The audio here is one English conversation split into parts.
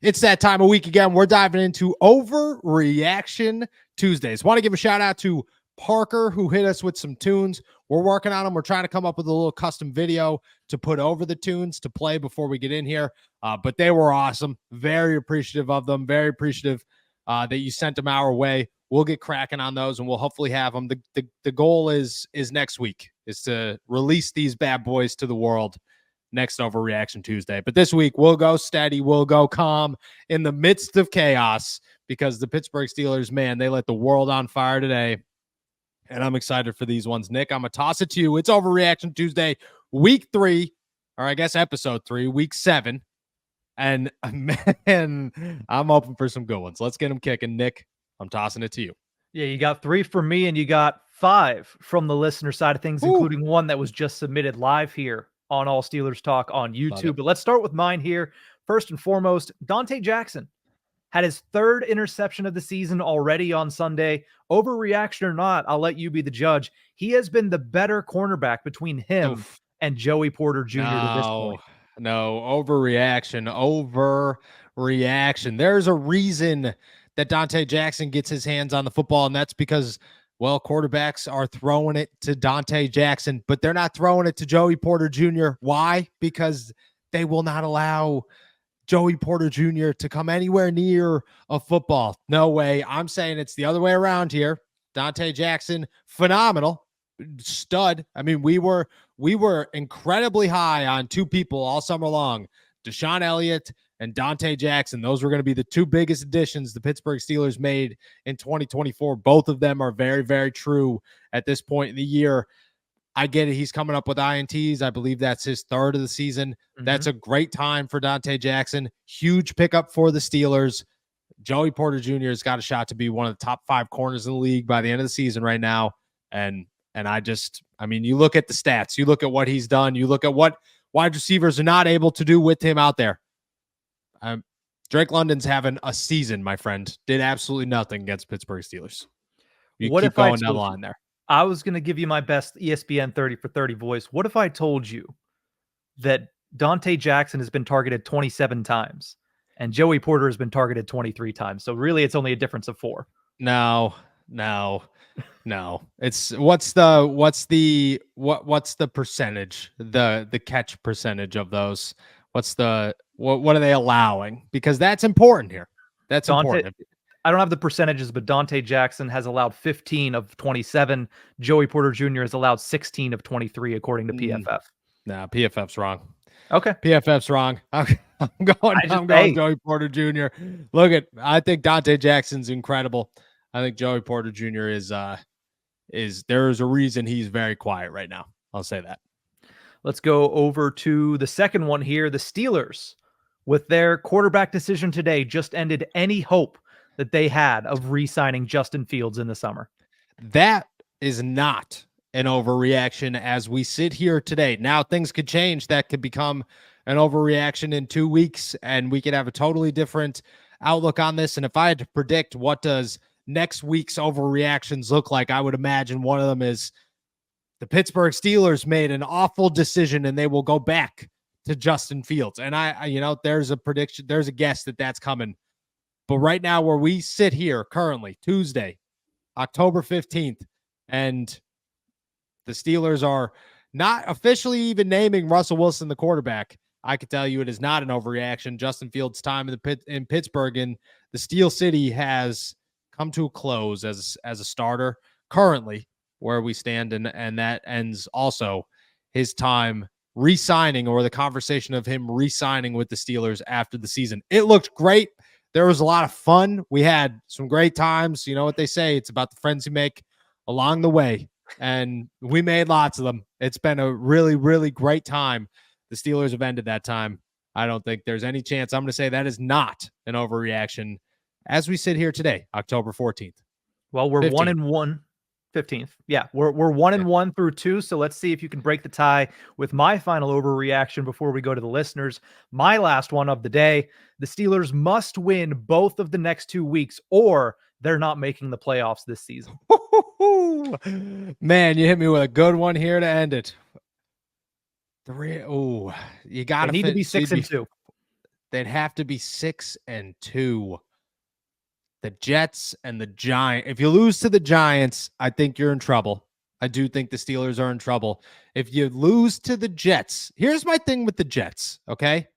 It's that time of week again. We're diving into Overreaction Tuesdays. Want to give a shout out to Parker, who hit us with some tunes. We're working on them. We're trying to come up with a little custom video to put over the tunes to play before we get in here. But they were awesome. Very appreciative of them. Very appreciative that you sent them our way. We'll get cracking on those, and we'll hopefully have them. The goal is next week is to release these bad boys to the world next Overreaction Tuesday. But this week, we'll go steady, we'll go calm in the midst of chaos because the Pittsburgh Steelers, man, they lit the world on fire today. And I'm excited for these ones. Nick, I'm going to toss it to you. It's Overreaction Tuesday, week 3, or I guess episode 3, week 7. And man, I'm open for some good ones. Let's get them kicking. Nick, I'm tossing it to you. Yeah, you got 3 from me and you got 5 from the listener side of things, including one that was just submitted live here on All Steelers Talk on YouTube. But let's start with mine here. First and foremost, Dante Jackson had his 3rd interception of the season already on Sunday. Overreaction or not, I'll let you be the judge. He has been the better cornerback between him and Joey Porter Jr. to this point. No, overreaction. There's a reason that Dante Jackson gets his hands on the football, and that's because, well, quarterbacks are throwing it to Dante Jackson, but they're not throwing it to Joey Porter Jr. Why? Because they will not allow Joey Porter Jr. to come anywhere near a football. No way. I'm saying it's the other way around here. Dante Jackson, phenomenal. Stud. I mean, we were incredibly high on 2 people all summer long. Deshaun Elliott and Dante Jackson. Those were going to be the 2 biggest additions the Pittsburgh Steelers made in 2024. Both of them are very, very true at this point in the year. I get it. He's coming up with INTs. I believe that's his 3rd of the season. That's a great time for Dante Jackson. Huge pickup for the Steelers. Joey Porter Jr. has got a shot to be one of the top 5 corners in the league by the end of the season right now. And I mean, you look at the stats, you look at what he's done, you look at what wide receivers are not able to do with him out there. Drake London's having a season, my friend. Did absolutely nothing against Pittsburgh Steelers. You keep going down the line there. I was going to give you my best ESPN 30 for 30 voice. What if I told you that Dante Jackson has been targeted 27 times and Joey Porter has been targeted 23 times? So really, it's only a difference of 4. No. It's what's the percentage, the catch percentage of those? What are they allowing? Because that's important here. That's important. I don't have the percentages, but Dante Jackson has allowed 15 of 27. Joey Porter Jr. has allowed 16 of 23, according to PFF. No, PFF's wrong. Okay. PFF's wrong. I'm going Joey Porter Jr. I think Dante Jackson's incredible. I think Joey Porter Jr. there's a reason he's very quiet right now. I'll say that. Let's go over to the second one here. The Steelers, with their quarterback decision today, just ended any hope that they had of re-signing Justin Fields in the summer. That is not an overreaction as we sit here today. Now things could change. That could become an overreaction in 2 weeks, and we could have a totally different outlook on this. And if I had to predict what does next week's overreactions look like, I would imagine one of them is the Pittsburgh Steelers made an awful decision and they will go back to Justin Fields. And there's a prediction, there's a guess that that's coming. But right now, where we sit here currently, Tuesday, October 15th, and the Steelers are not officially even naming Russell Wilson the quarterback, I can tell you it is not an overreaction. Justin Fields' time in Pittsburgh and the Steel City has come to a close as a starter currently where we stand, and that ends also his time re-signing, or the conversation of him re-signing with the Steelers after the season. It looked great. There was a lot of fun. We had some great times. You know what they say, it's about the friends you make along the way, and we made lots of them. It's been a really, really great time. The Steelers have ended that time. I don't think there's any chance. I'm going to say that is not an overreaction as we sit here today, October 14th. Well, we're 1-1. 15th. Yeah, we're 1-1 through 2. So let's see if you can break the tie with my final overreaction before we go to the listeners. My last one of the day: the Steelers must win both of the next 2 weeks, or they're not making the playoffs this season. Man, you hit me with a good one here to end it. You got to be 6-2. they'd have to be 6-2. The Jets and the Giants. If you lose to the Giants, I think you're in trouble. I do think the Steelers are in trouble. If you lose to the Jets, here's my thing with the Jets, okay?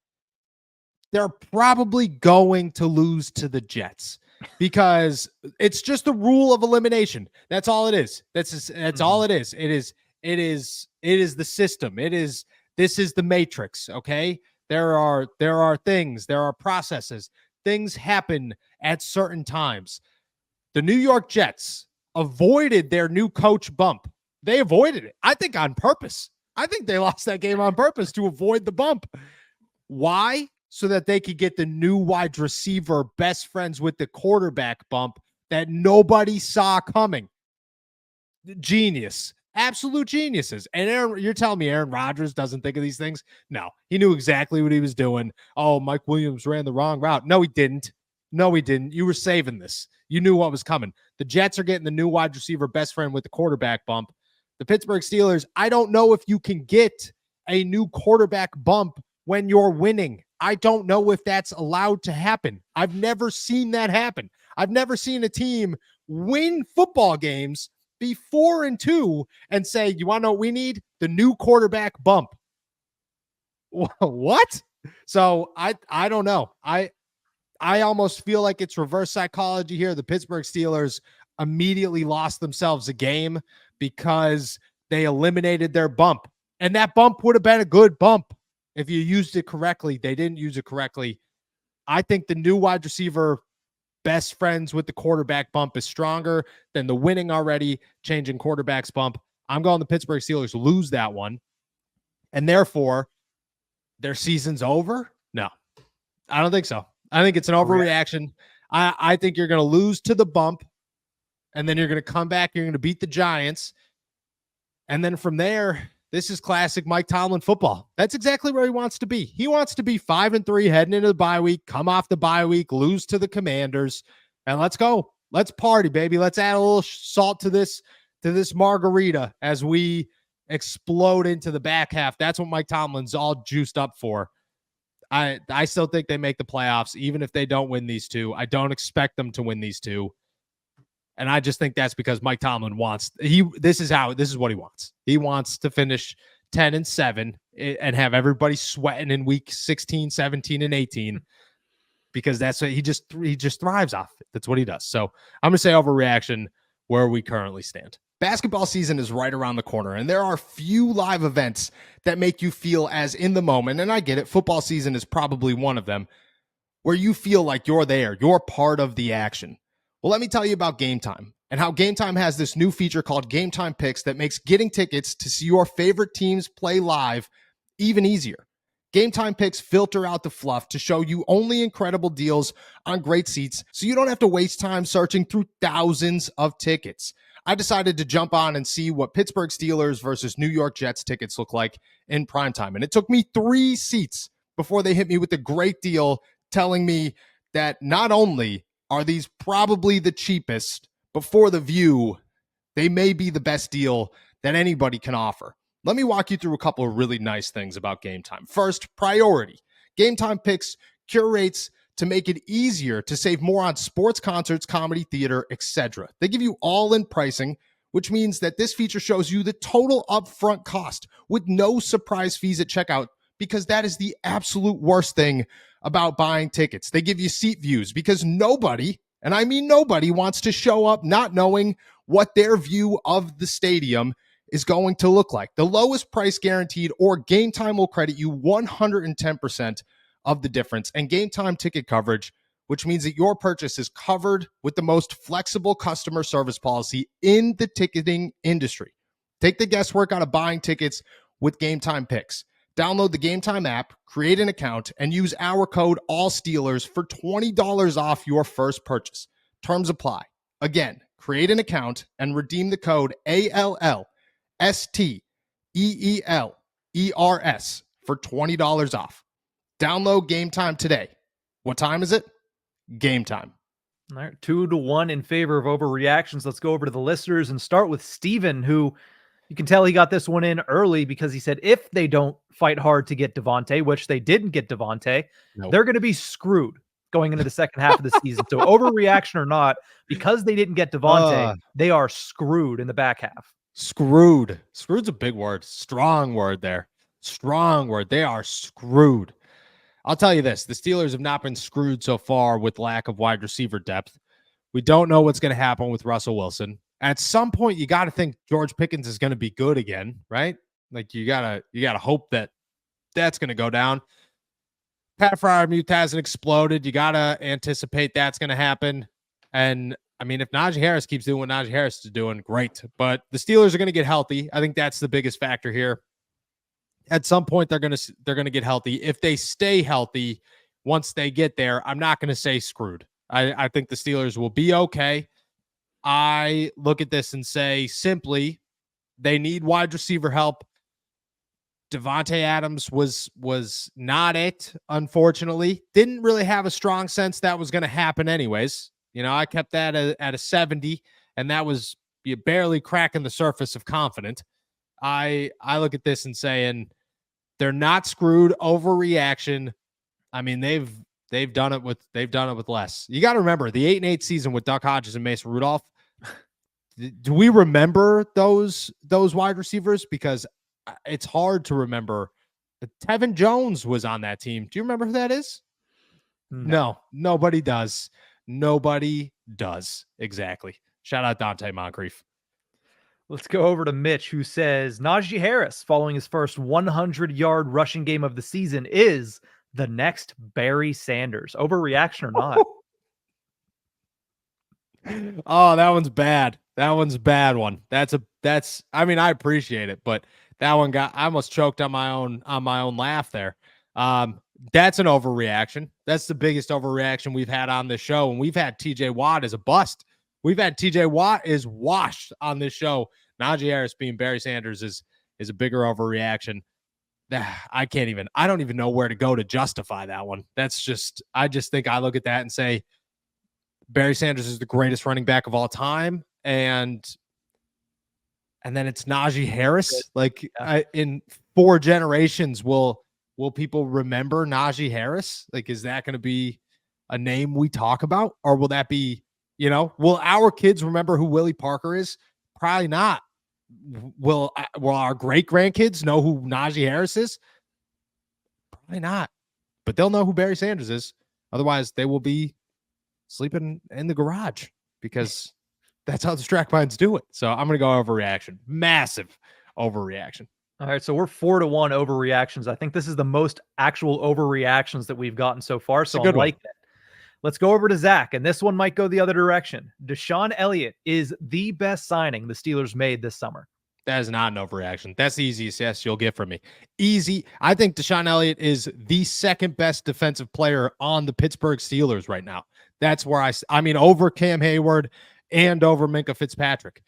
They're probably going to lose to the Jets because it's just a rule of elimination. That's all it is. That's all it is. It is the system. This is the matrix, okay? There are things, there are processes. Things happen at certain times. The New York Jets avoided their new coach bump. They avoided it. I think on purpose. I think they lost that game on purpose to avoid the bump. Why? So that they could get the new wide receiver best friends with the quarterback bump that nobody saw coming. Genius. Absolute geniuses. And you're telling me Aaron Rodgers doesn't think of these things? No, he knew exactly what he was doing. Oh, Mike Williams ran the wrong route. No, he didn't. No, he didn't. You were saving this. You knew what was coming. The Jets are getting the new wide receiver best friend with the quarterback bump. The Pittsburgh Steelers, I don't know if you can get a new quarterback bump when you're winning. I don't know if that's allowed to happen. I've never seen that happen. I've never seen a team win football games, be 4-2, and say, you want to know what we need? The new quarterback bump. What? So I don't know. I almost feel like it's reverse psychology here. The Pittsburgh Steelers immediately lost themselves a game because they eliminated their bump. And that bump would have been a good bump if you used it correctly. They didn't use it correctly. I think the new wide receiver best friends with the quarterback bump is stronger than the winning already changing quarterbacks bump. I'm going the Pittsburgh Steelers lose that one. And therefore, their season's over? No, I don't think so. I think it's an overreaction. I think you're going to lose to the bump, and then you're going to come back. You're going to beat the Giants. And then from there, this is classic Mike Tomlin football. That's exactly where he wants to be. He wants to be 5-3 heading into the bye week, come off the bye week, lose to the Commanders, and let's go. Let's party, baby. Let's add a little salt to this margarita as we explode into the back half. That's what Mike Tomlin's all juiced up for. I still think they make the playoffs, even if they don't win these two. I don't expect them to win these two. And I just think that's because Mike Tomlin this is what he wants. He wants to finish 10-7 and have everybody sweating in week 16, 17, and 18 because that's what he just thrives off it. That's what he does. So I'm going to say overreaction where we currently stand. Basketball season is right around the corner, and there are few live events that make you feel as in the moment, and I get it, football season is probably one of them, where you feel like you're there, you're part of the action. Well, let me tell you about GameTime and how GameTime has this new feature called GameTime Picks that makes getting tickets to see your favorite teams play live even easier. GameTime Picks filter out the fluff to show you only incredible deals on great seats, so you don't have to waste time searching through thousands of tickets. I decided to jump on and see what Pittsburgh Steelers versus New York Jets tickets look like in primetime. And it took me 3 seats before they hit me with a great deal, telling me that not only are these probably the cheapest, but for the view, they may be the best deal that anybody can offer. Let me walk you through a couple of really nice things about GameTime. First, priority. GameTime Picks curates to make it easier to save more on sports, concerts, comedy, theater, etc. They give you all-in pricing, which means that this feature shows you the total upfront cost with no surprise fees at checkout, because that is the absolute worst thing about buying tickets. They give you seat views because nobody, and I mean nobody, wants to show up not knowing what their view of the stadium is going to look like. The lowest price guaranteed, or GameTime will credit you 110% of the difference, and GameTime ticket coverage, which means that your purchase is covered with the most flexible customer service policy in the ticketing industry. Take the guesswork out of buying tickets with GameTime Picks. Download the GameTime app, create an account, and use our code ALLSteelers for $20 off your first purchase. Terms apply. Again, create an account and redeem the code ALLSTEELERS for $20 off. Download GameTime today. What time is it? Game time. All right, 2-1 in favor of overreactions. Let's go over to the listeners and start with Steven, who You can tell he got this one in early because he said if they don't fight hard to get Devontae, which they didn't get Devontae, Nope. they're going to be screwed going into the second half of the season. So overreaction or not, because they didn't get Devontae, they are screwed in the back half. Screwed. Screwed's a big word. Strong word there. Strong word. They are screwed. I'll tell you this. The Steelers have not been screwed so far with lack of wide receiver depth. We don't know what's going to happen with Russell Wilson. At some point, you got to think George Pickens is going to be good again, right? Like you gotta hope that that's going to go down. Pat Freiermuth hasn't exploded. You got to anticipate that's going to happen. And I mean, if Najee Harris keeps doing what Najee Harris is doing, great. But the Steelers are going to get healthy. I think that's the biggest factor here. At some point, they're going to get healthy. If they stay healthy, once they get there, I'm not going to say screwed. I think the Steelers will be okay. I look at this and say simply, they need wide receiver help. Devontae Adams was not it, unfortunately. Didn't really have a strong sense that was going to happen anyways. You know, I kept that at a 70, and that was barely cracking the surface of confident. I look at this and saying they're not screwed. Overreaction. I mean, they've done it with less. You got to remember the 8-8 season with Duck Hodges and Mason Rudolph. Do we remember those wide receivers? Because it's hard to remember. Tevin Jones was on that team. Do you remember who that is? No, nobody does. Nobody does. Exactly. Shout out Dante Moncrief. Let's go over to Mitch, who says Najee Harris, following his first 100-yard rushing game of the season, is the next Barry Sanders. Overreaction or not? Oh, that one's bad. That one's a bad one. I mean, I appreciate it, but that one I almost choked on my own laugh there. That's an overreaction. That's the biggest overreaction we've had on this show. And we've had TJ Watt as a bust. We've had TJ Watt is washed on this show. Najee Harris being Barry Sanders is a bigger overreaction. I don't even know where to go to justify that one. I just think I look at that and say, Barry Sanders is the greatest running back of all time. And then it's Najee Harris. Like in 4 generations, will people remember Najee Harris? Like, is that going to be a name we talk about? Or will that be, will our kids remember who Willie Parker is? Probably not. Will our great grandkids know who Najee Harris is? Probably not. But they'll know who Barry Sanders is. Otherwise, they will be sleeping in the garage because that's how the Strack Pines do it. So I'm going to go overreaction. Massive overreaction. All right, so we're 4-1 overreactions. I think this is the most actual overreactions that we've gotten so far. So I like that. Let's go over to Zach, and this one might go the other direction. Deshaun Elliott is the best signing the Steelers made this summer. That is not an overreaction. That's the easiest yes you'll get from me. Easy. I think Deshaun Elliott is the second best defensive player on the Pittsburgh Steelers right now. That's where I mean, over Cam Hayward and over Minkah Fitzpatrick.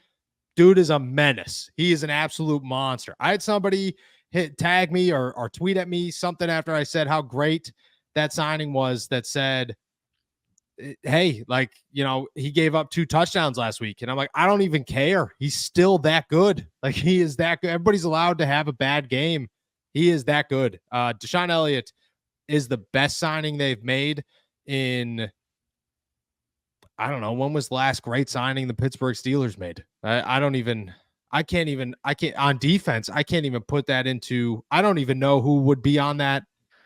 Dude is a menace. He is an absolute monster. I had somebody tag me or tweet at me something after I said how great that signing was that said, hey, like, he gave up 2 touchdowns last week. And I'm like, I don't even care. He's still that good. Like, he is that good. Everybody's allowed to have a bad game. He is that good. Deshaun Elliott is the best signing they've made in, I don't know, when was the last great signing the Pittsburgh Steelers made? I can't on defense. I can't even put that into, I don't even know who would be on that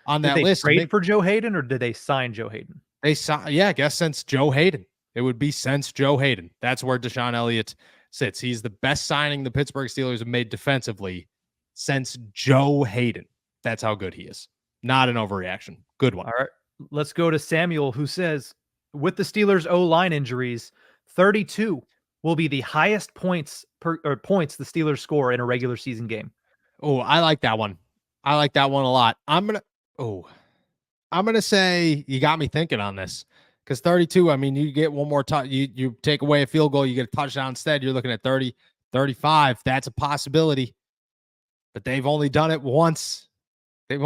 list. Did they trade for Joe Hayden or did they sign Joe Hayden? They saw, I guess since Joe Hayden. It would be since Joe Hayden. That's where Deshaun Elliott sits. He's the best signing the Pittsburgh Steelers have made defensively since Joe Hayden. That's how good he is. Not an overreaction. Good one. All right. Let's go to Samuel, who says, with the Steelers O-line injuries, 32 will be the highest points the Steelers score in a regular season game. Oh, I like that one. I like that one a lot. I'm going to say you got me thinking on this because 32, I mean, you get one more touch. You take away a field goal, you get a touchdown instead. You're looking at 30, 35. That's a possibility, but they've only done it once. They've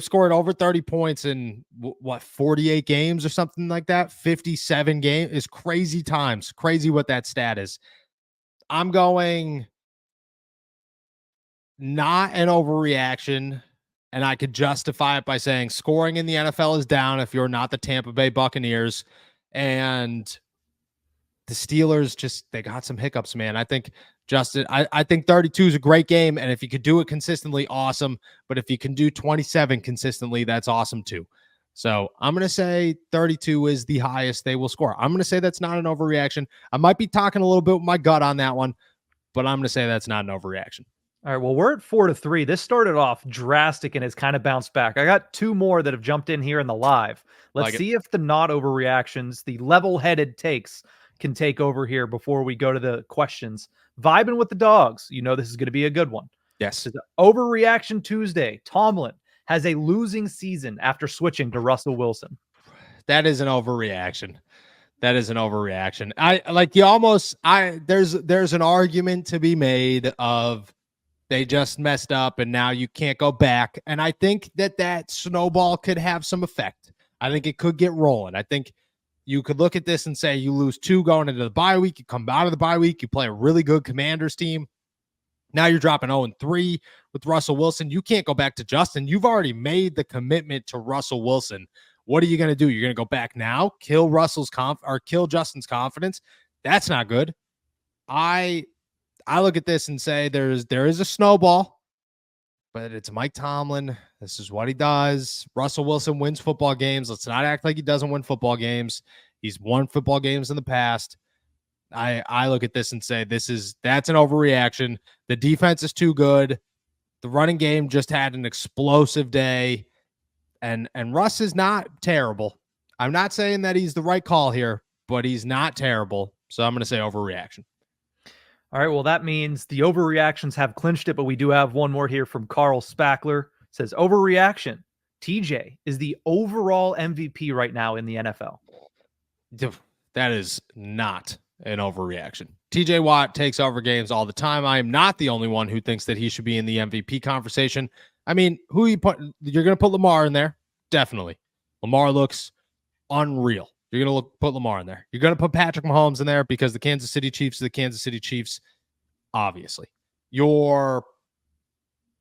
scored over 30 points in 48 games or something like that. 57 games is crazy times. Crazy what that stat is. I'm going not an overreaction, and I could justify it by saying scoring in the NFL is down if you're not the Tampa Bay Buccaneers, and the Steelers they got some hiccups, man. I think Justin, I think 32 is a great game, and if you could do it consistently, awesome. But if you can do 27 consistently, that's awesome too. So I'm going to say 32 is the highest they will score. I'm going to say that's not an overreaction. I might be talking a little bit with my gut on that one, but I'm going to say that's not an overreaction. All right, well, we're at 4-3. This started off drastic and has kind of bounced back. I got two more that have jumped in here in the live. Let's see if the not overreactions, the level-headed takes, can take over here before we go to the questions. Vibing with the dogs. You know this is going to be a good one. Yes. Overreaction Tuesday. Tomlin has a losing season after switching to Russell Wilson. That is an overreaction. That is an overreaction. There's an argument to be made of they just messed up and now you can't go back. And I think that snowball could have some effect. I think it could get rolling. I think you could look at this and say you lose 2 going into the bye week. You come out of the bye week. You play a really good Commanders team. Now you're dropping 0-3 with Russell Wilson. You can't go back to Justin. You've already made the commitment to Russell Wilson. What are you going to do? You're going to go back now, kill kill Justin's confidence? That's not good. I look at this and say there is a snowball, but it's Mike Tomlin. This is what he does. Russell Wilson wins football games. Let's not act like he doesn't win football games. He's won football games in the past. I look at this and say that's an overreaction. The defense is too good. The running game just had an explosive day. And Russ is not terrible. I'm not saying that he's the right call here, but he's not terrible. So I'm going to say overreaction. All right, well, that means the overreactions have clinched it, but we do have one more here from Carl Spackler. It says, overreaction. TJ is the overall MVP right now in the NFL. That is not an overreaction. TJ Watt takes over games all the time. I am not the only one who thinks that he should be in the MVP conversation. I mean, who you put? You're going to put Lamar in there. Definitely. Lamar looks unreal. You're going to put Lamar in there. You're going to put Patrick Mahomes in there because the Kansas City Chiefs are the Kansas City Chiefs, obviously. You're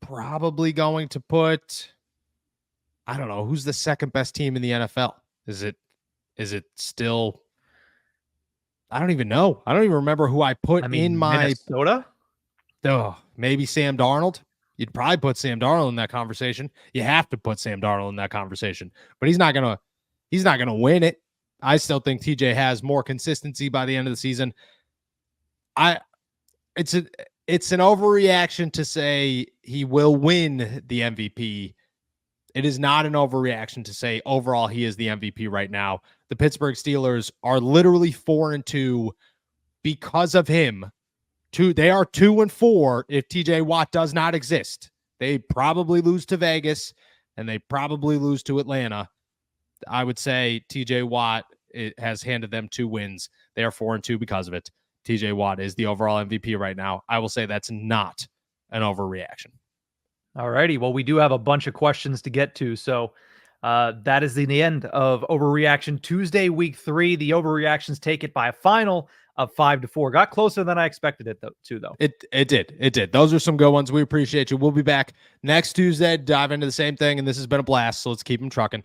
probably going to put, I don't know, who's the second best team in the NFL? Is it still, I don't even know. I don't even remember who I put in my Minnesota. Oh, maybe Sam Darnold. You'd probably put Sam Darnold in that conversation. You have to put Sam Darnold in that conversation, but he's not gonna win it. I still think TJ has more consistency by the end of the season. It's an overreaction to say he will win the MVP. It is not an overreaction to say overall he is the MVP right now. The Pittsburgh Steelers are literally 4-2 because of him. They are 2-4 if TJ Watt does not exist. They probably lose to Vegas and they probably lose to Atlanta. I would say TJ Watt has handed them 2 wins. They are 4-2 because of it. TJ Watt is the overall MVP right now. I will say that's not an overreaction. All righty. Well, we do have a bunch of questions to get to. So that is the end of Overreaction Tuesday, week 3. The overreactions take it by a final of 5-4. Got closer than I expected it though. It did. Those are some good ones. We appreciate you. We'll be back next Tuesday, dive into the same thing. And this has been a blast. So let's keep them trucking.